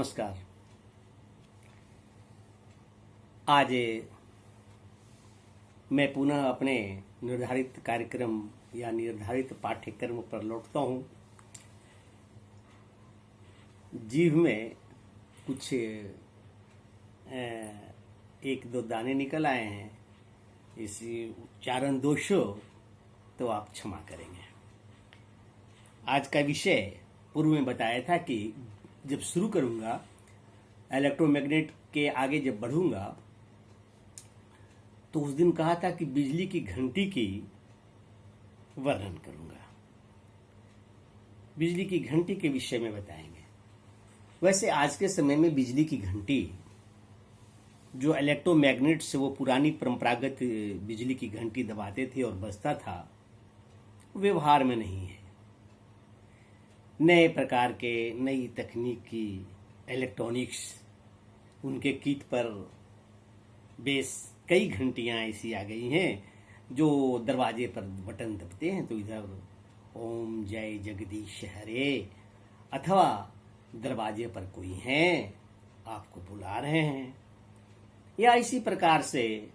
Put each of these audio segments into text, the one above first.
नमस्कार। आज मैं पुनः अपने निर्धारित कार्यक्रम या निर्धारित पाठ्यक्रम पर लौटता हूँ। जीभ में कुछ एक दो दाने निकल आए हैं, इसी उच्चारण दोष हो तो आप क्षमा करेंगे। आज का विषय पूर्व में बताया था कि जब शुरू करूंगा इलेक्ट्रोमैग्नेट के आगे जब बढ़ूंगा तो उस दिन कहा था कि बिजली की घंटी की वर्णन करूंगा। बिजली की घंटी के विषय में बताएंगे। वैसे आज के समय में बिजली की घंटी जो इलेक्ट्रोमैग्नेट से वो पुरानी परंपरागत बिजली की घंटी दबाते थे और बजता था, व्यवहार में नहीं है। नए प्रकार के नई तकनीक की इलेक्ट्रॉनिक्स उनके किट पर बेस कई घंटियां ऐसी आ गई हैं जो दरवाजे पर बटन दबते हैं तो इधर ओम जय जगदीश हरे, अथवा दरवाजे पर कोई है आपको बुला रहे हैं, या इसी प्रकार से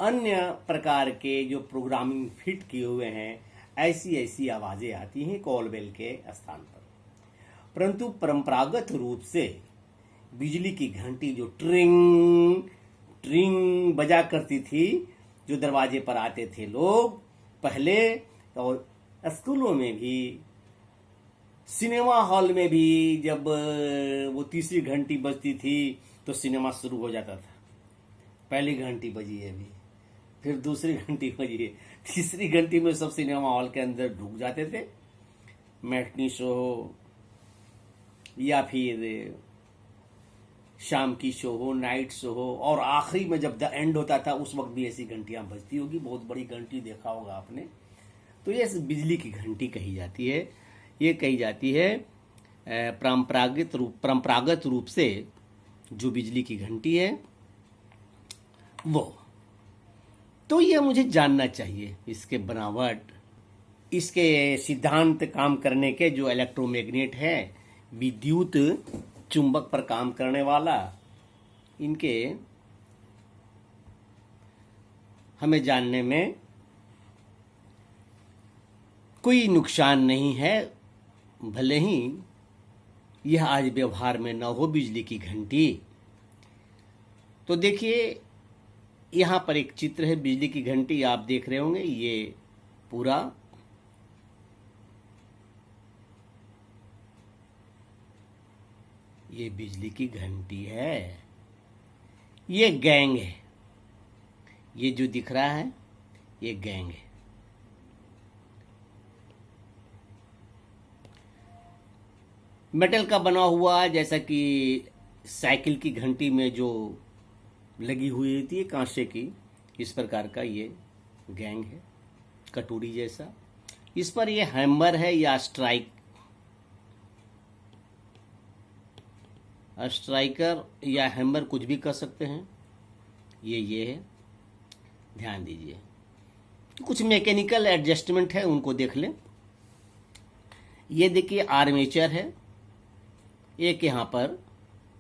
अन्य प्रकार के जो प्रोग्रामिंग फिट किए हुए हैं ऐसी ऐसी आवाजें आती हैं कॉल बेल के स्थान पर। परंतु परंपरागत रूप से बिजली की घंटी जो ट्रिंग ट्रिंग बजा करती थी, जो दरवाजे पर आते थे लोग पहले, और स्कूलों में भी, सिनेमा हॉल में भी जब वो तीसरी घंटी बजती थी तो सिनेमा शुरू हो जाता था। पहली घंटी बजी है अभी, फिर दूसरी घंटी बजी है, तीसरी घंटी में सब सिनेमा हॉल के अंदर ढुक जाते थे। मैटनी शो हो या फिर शाम की शो हो, नाइट शो हो, और आखिरी में जब द एंड होता था उस वक्त भी ऐसी घंटियां बजती होगी। बहुत बड़ी घंटी देखा होगा आपने। तो ये बिजली की घंटी कही जाती है। ये कही जाती है परंपरागत रूप से जो बिजली की घंटी है वो। तो ये मुझे जानना चाहिए इसके बनावट, इसके सिद्धांत काम करने के, जो इलेक्ट्रोमैग्नेट है, विद्युत चुंबक पर काम करने वाला, इनके हमें जानने में कोई नुकसान नहीं है। भले ही यह आज व्यवहार में न हो बिजली की घंटी। तो देखिए यहां पर एक चित्र है बिजली की घंटी, आप देख रहे होंगे। ये पूरा ये बिजली की घंटी है। ये गैंग है। ये जो दिख रहा है ये गैंग है। मेटल का बना हुआ, जैसा कि साइकिल की घंटी में जो लगी हुई होती है कांसे की, इस प्रकार का ये गैंग है, कटोरी जैसा। इस पर ये हैमर है या स्ट्राइकर या हैमर, कुछ भी कर सकते हैं। ये है, ध्यान दीजिए। कुछ मैकेनिकल एडजस्टमेंट है, उनको देख लें। ये देखिए आर्मेचर है, एक यहाँ पर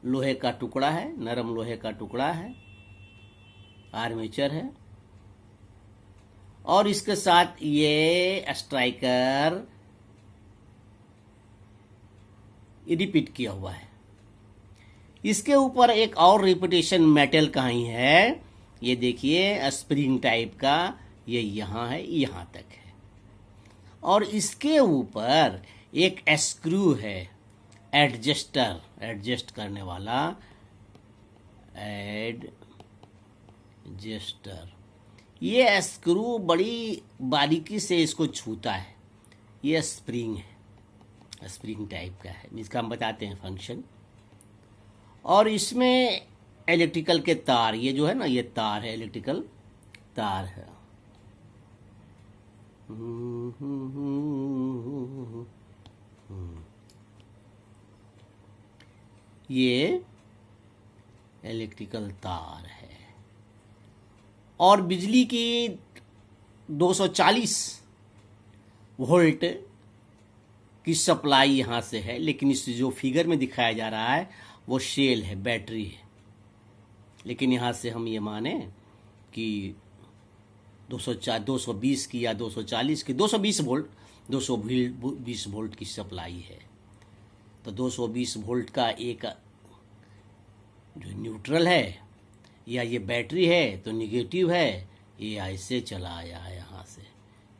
लोहे का टुकड़ा है, नरम लोहे का टुकड़ा है, आर्मेचर है, और इसके साथ ये स्ट्राइकर रिपीट किया हुआ है। इसके ऊपर एक और रिपीटेशन मेटल का ही है। ये देखिए स्प्रिंग टाइप का, ये यहां है, यहां तक है। और इसके ऊपर एक स्क्रू है, एडजस्टर, एडजस्ट करने वाला एडजस्टर। ये स्क्रू बड़ी बारीकी से इसको छूता है। ये स्प्रिंग है, स्प्रिंग टाइप का है, इसका हम बताते हैं फंक्शन। और इसमें इलेक्ट्रिकल के तार, ये जो है ना, ये तार है, इलेक्ट्रिकल तार है। ये इलेक्ट्रिकल तार है। और बिजली की 240 वोल्ट की सप्लाई यहाँ से है, लेकिन इस जो फिगर में दिखाया जा रहा है वो शेल है, बैटरी है। लेकिन यहाँ से हम ये माने कि 220 की या 240 की 220 वोल्ट 220 वोल्ट की सप्लाई है। तो 220 वोल्ट का एक जो न्यूट्रल है या ये बैटरी है तो निगेटिव है, ये ऐसे चला आया है, यहाँ से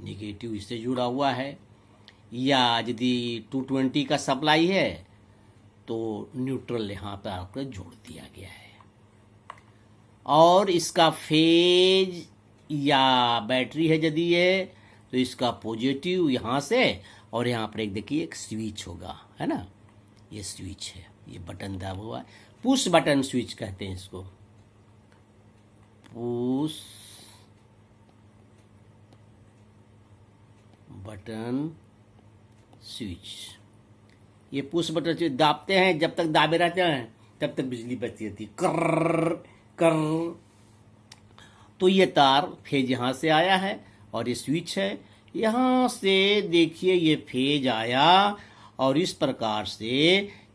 निगेटिव इससे जुड़ा हुआ है। या यदि 220 का सप्लाई है तो न्यूट्रल यहाँ पर आकर जोड़ दिया गया है। और इसका फेज या बैटरी है यदि ये, तो इसका पॉजिटिव यहाँ से, और यहाँ पर एक देखिए एक स्विच होगा, है ना, ये स्विच है, ये बटन दबा हुआ है, पुश बटन स्विच कहते हैं इसको, पुश बटन स्विच। ये पुश बटन स्विच दाबते हैं, जब तक दाबे रहते हैं तब तक बिजली बचती रहती है, कर कर। तो ये तार फेज यहाँ से आया है और ये स्विच है, यहाँ से देखिए ये फेज आया और इस प्रकार से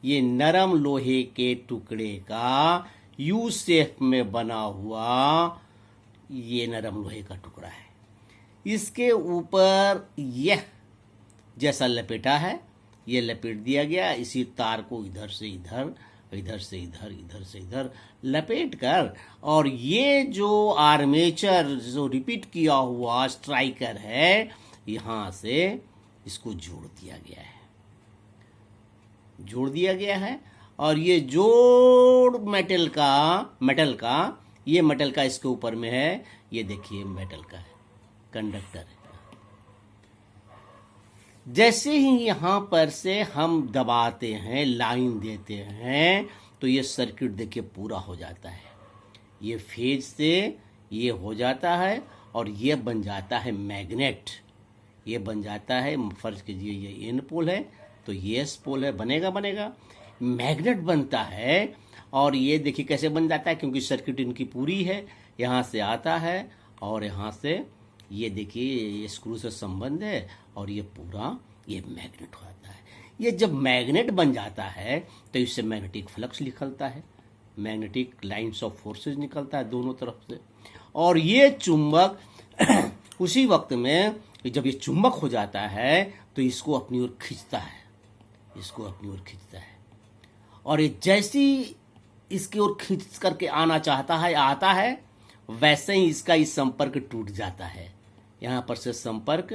ये नरम लोहे के टुकड़े का यू शेप में बना हुआ ये नरम लोहे का टुकड़ा है। इसके ऊपर यह जैसा लपेटा है, ये लपेट दिया गया। इसी तार को इधर से इधर, इधर से इधर, इधर से इधर लपेट कर, और ये जो आर्मेचर जो रिपीट किया हुआ स्ट्राइकर है, यहाँ से इसको जोड़ दिया गया है, जोड़ दिया गया है। और ये जोड़ मेटल का ये मेटल का इसके ऊपर में है, ये देखिए मेटल का है, कंडक्टर है। जैसे ही यहाँ पर से हम दबाते हैं, लाइन देते हैं, तो ये सर्किट देखिए पूरा हो जाता है। ये फेज से ये हो जाता है और ये बन जाता है मैग्नेट। ये बन जाता है, फर्ज कीजिए ये एन पोल है तो ये एस पोल है, बनेगा मैग्नेट बनता है। और ये देखिए कैसे बन जाता है, क्योंकि सर्किट इनकी पूरी है। यहाँ से आता है और यहाँ से ये देखिए ये स्क्रू से संबंध है और ये पूरा ये मैग्नेट होता है। ये जब मैग्नेट बन जाता है तो इससे मैग्नेटिक फ्लक्स निकलता है, मैग्नेटिक लाइंस ऑफ फोर्सेस निकलता है दोनों तरफ से। और ये चुंबक उसी वक्त में जब ये चुंबक हो जाता है तो इसको अपनी ओर खींचता है, इसको अपनी ओर खींचता है। और ये जैसी इसकी ओर खींच करके आना चाहता है, आता है, वैसे ही इसका इस संपर्क टूट जाता है। यहाँ पर से संपर्क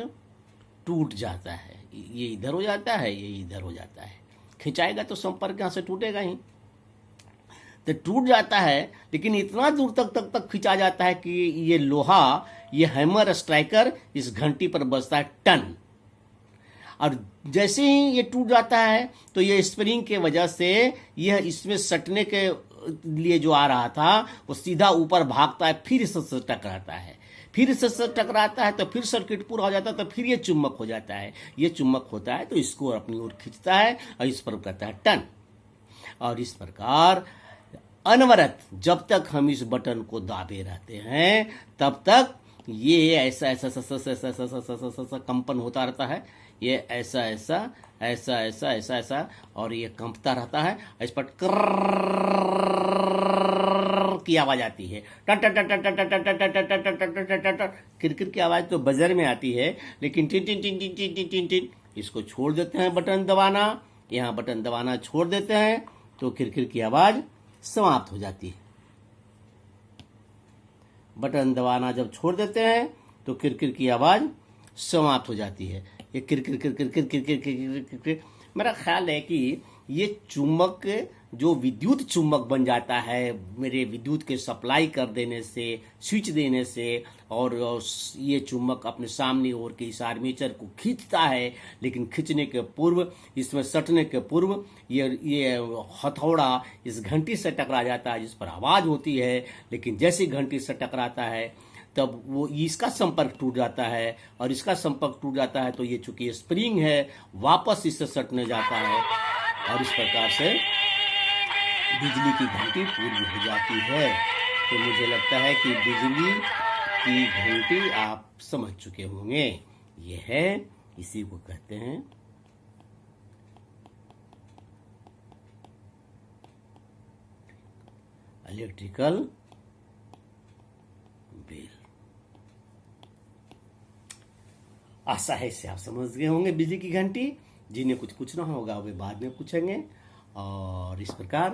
टूट जाता है, ये इधर हो जाता है, ये इधर हो जाता है। खिंचाएगा तो संपर्क यहाँ से टूटेगा ही, तो टूट जाता है। लेकिन इतना दूर तक खिंचा जाता है कि ये लोहा, ये हैमर स्ट्राइकर इस घंटी पर बजता है टन। और जैसे ही ये टूट जाता है तो ये स्प्रिंग के वजह से यह इसमें सटने के लिए जो आ रहा था वो सीधा ऊपर भागता है, फिर इससे टकराता है, फिर इससे टकराता है तो फिर सर्किट पूरा हो जाता है, तो फिर ये चुंबक हो जाता है। ये चुंबक होता है तो इसको अपनी ओर खींचता है और इस पर कहता है टन। और इस प्रकार अनवरत जब तक हम इस बटन को दाबे रहते हैं तब तक ये ऐसा ऐसा ऐसा कंपन होता रहता है। ये ऐसा ऐसा ऐसा ऐसा ऐसा ऐसा और ये कंपता रहता है। इस पर की आवाज आती है, किरकिर की आवाज तो बजर में आती है, लेकिन tin tin tin tin tin tin tin. इसको छोड़ देते हैं बटन दबाना, यहाँ बटन दबाना छोड़ देते हैं तो किरकिर की आवाज समाप्त हो जाती है। बटन दबाना जब छोड़ देते हैं तो किरकिर की आवाज समाप्त हो जाती है। ये किरकिर किरकिर किरकिर किरकिर किरकिर। मेरा ख्याल है कि ये चुंबक जो विद्युत चुंबक बन जाता है मेरे विद्युत के सप्लाई कर देने से, स्विच देने से, और ये चुंबक अपने सामने ओर के इस आर्मेचर को खींचता है। लेकिन खींचने के पूर्व, इसमें सटने के पूर्व ये हथौड़ा इस घंटी से टकरा जाता है जिस पर आवाज होती है। लेकिन जैसे घंटी से टकराता है तब वो इसका संपर्क टूट जाता है, और इसका संपर्क टूट जाता है तो ये चूंकि स्प्रिंग है वापस इससे सटने जाता है, और इस प्रकार से बिजली की घंटी पूरी हो जाती है। तो मुझे लगता है कि बिजली की घंटी आप समझ चुके होंगे। ये है, इसी को कहते हैं इलेक्ट्रिकल बिल। आशा है इससे आप समझ गए होंगे बिजली की घंटी। जिन्हें कुछ पूछना होगा वे बाद में पूछेंगे। और इस प्रकार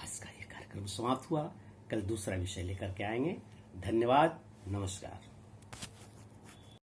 आज का ये कार्यक्रम समाप्त हुआ। कल दूसरा विषय लेकर के आएंगे। धन्यवाद, नमस्कार।